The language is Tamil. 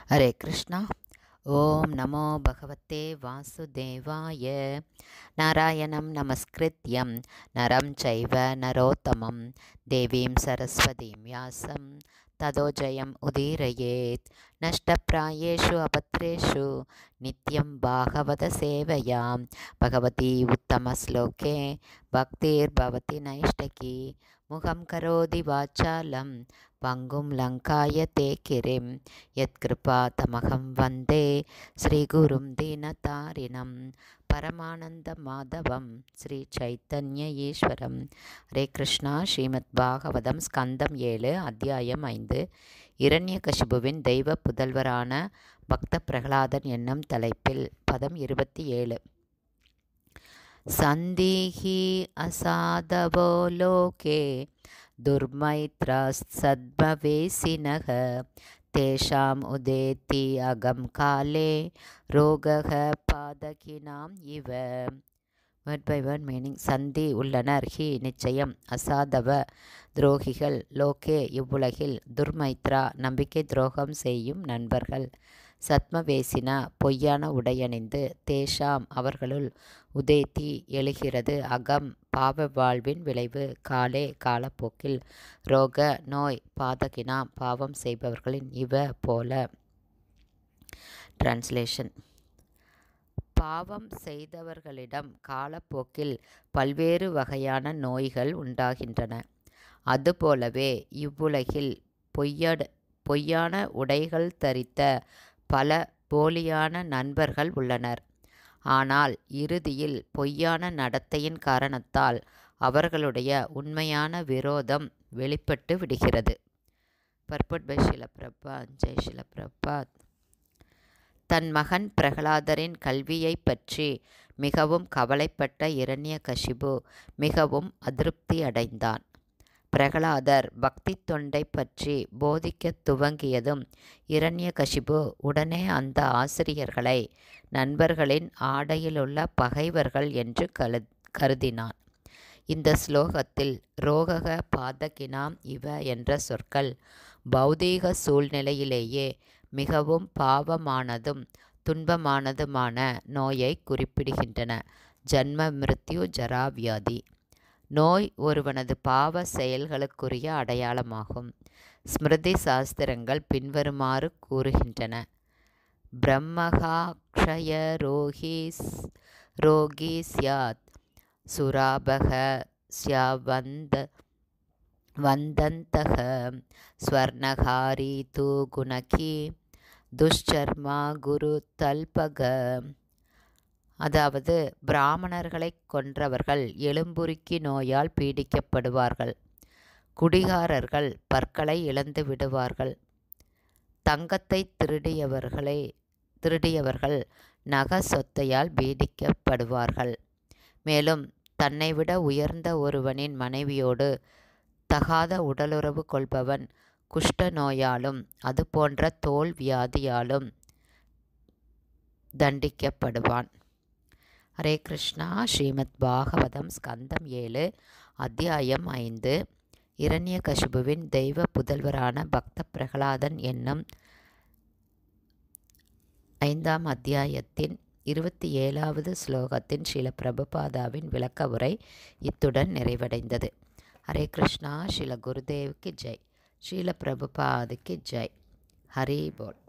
हरे कृष्णा। ओम नमो भगवते वासुदेवाय। नारायणं नमस्कृत्यं नरं चैव नरोत्तमं देवीं सरस्वतीं व्यासं ततो जयम् उदीरयेत्। नष्टप्रायेषु अपत्रेषु नित्यं भागवत सेवयां भगवती उत्तमश्लोके भक्तिर्भवति नैष्टकी। मुखं करोति वाचालं पङ्गुं लङ्कायते गिरिं यत्कृपातमहं वन्दे श्रीगुरुं दीनतारिणं परमानन्दमाधवं श्रीचैतन्य ஈஸ்வரம். ஹரே கிருஷ்ணா. ஸ்ரீமத் பாகவதம் ஸ்கந்தம் 7 அத்தியாயம் 5 இரண்யகசிபுவின் தெய்வ புதல்வரான பக்த பிரகலாதன் என்னும் தலைப்பில் பதம் 27. சந்தீஹி அசாதவோ லோகே துர்மைத்ராஸ் சத்பவேசினக தேஷாம் உதேதி அகம் காலே ரோகக பாதகினாம் இவ. Word by word meaning. சந்தி உள்ளனர், ஹி நிச்சயம், அசாதவ துரோகிகள், லோகே இவ்வுலகில், துர்மைத்ரா நம்பிக்கை துரோகம் செய்யும் நண்பர்கள், சத்மவேசின பொய்யான உடையணிந்து, தேஷாம் அவர்களுள், உதேதி எழுகிறது, அகம் பாவ வாழ்வின் விளைவு, காலே காலப்போக்கில், ரோக நோய், பாதகினாம் பாவம் செய்பவர்களின், இவ போல. டிரான்ஸ்லேஷன். பாவம் செய்தவர்களிடம் காலப்போக்கில் பல்வேறு வகையான நோய்கள் உண்டாகின்றன. அதுபோலவே இவ்வுலகில் பொய்யான உடைகள் தரித்த பல போலியான நண்பர்கள் உள்ளனர். ஆனால் இறுதியில் பொய்யான நடத்தையின் காரணத்தால் அவர்களுடைய உண்மையான விரோதம் வெளிப்பட்டு விடுகிறது. Purport by Srila Prabhupada. ஜெய் ஸ்ரீல பிரபாத். தன் மகன் பிரகலாதரின் கல்வியை பற்றி மிகவும் கவலைப்பட்ட இரண்யகசிபு மிகவும் அதிருப்தி அடைந்தான். பிரகலாதர் பக்தி தொண்டை பற்றி போதிக்க துவங்கியதும் இரண்யகசிபு உடனே அந்த ஆசிரியர்களை நண்பர்களின் ஆடையிலுள்ள பகைவர்கள் என்று கருதினான். இந்த ஸ்லோகத்தில் ரோகக பாதகினாம் இவ என்ற சொற்கள் பௌதீக சூழ்நிலையிலேயே மிகவும் பாவமானதும் துன்பமானதுமான நோயை குறிப்பிடுகின்றன. ஜன்ம மிருத்யு ஜராவியாதி. நோய் ஒருவனது பாவ செயல்களுக்குரிய அடையாளமாகும். ஸ்மிருதி சாஸ்திரங்கள் பின்வருமாறு கூறுகின்றன. பிரம்மகாக்ஷய ரோகி ஸ்யாத் சுராபக வந்தந்தக ஸ்வர்ணகாரி தூ குணகி துஷ்சர்மா குரு தல்பக. அதாவது, பிராமணர்களை கொன்றவர்கள் எலும்புருக்கி நோயால் பீடிக்கப்படுவார்கள், குடிகாரர்கள் பற்களை இழந்து விடுவார்கள், தங்கத்தை திருடியவர்கள் நக சொத்தையால் பீடிக்கப்படுவார்கள். மேலும் தன்னை விட உயர்ந்த ஒருவனின் மனைவியோடு தகாத உடலுறவு கொள்பவன் குஷ்ட நோயாலும் அதுபோன்ற தோல் வியாதியாலும் தண்டிக்கப்படுவான். ஹரே கிருஷ்ணா. ஸ்ரீமத் பாகவதம் ஸ்கந்தம் 7 அத்தியாயம் 5 இரண்யகசிபுவின் தெய்வ புதல்வரான பக்த பிரகலாதன் என்னும் 5ஆம் அத்தியாயத்தின் 27வது ஸ்லோகத்தின் ஸ்ரீல பிரபுபாதாவின் விளக்க உரை இத்துடன் நிறைவடைந்தது. ஹரே கிருஷ்ணா. ஸ்ரீல குருதேவுக்கு ஜெய். ஸ்ரீல பிரபுபாதுக்கு ஜெய். ஹரி போல்.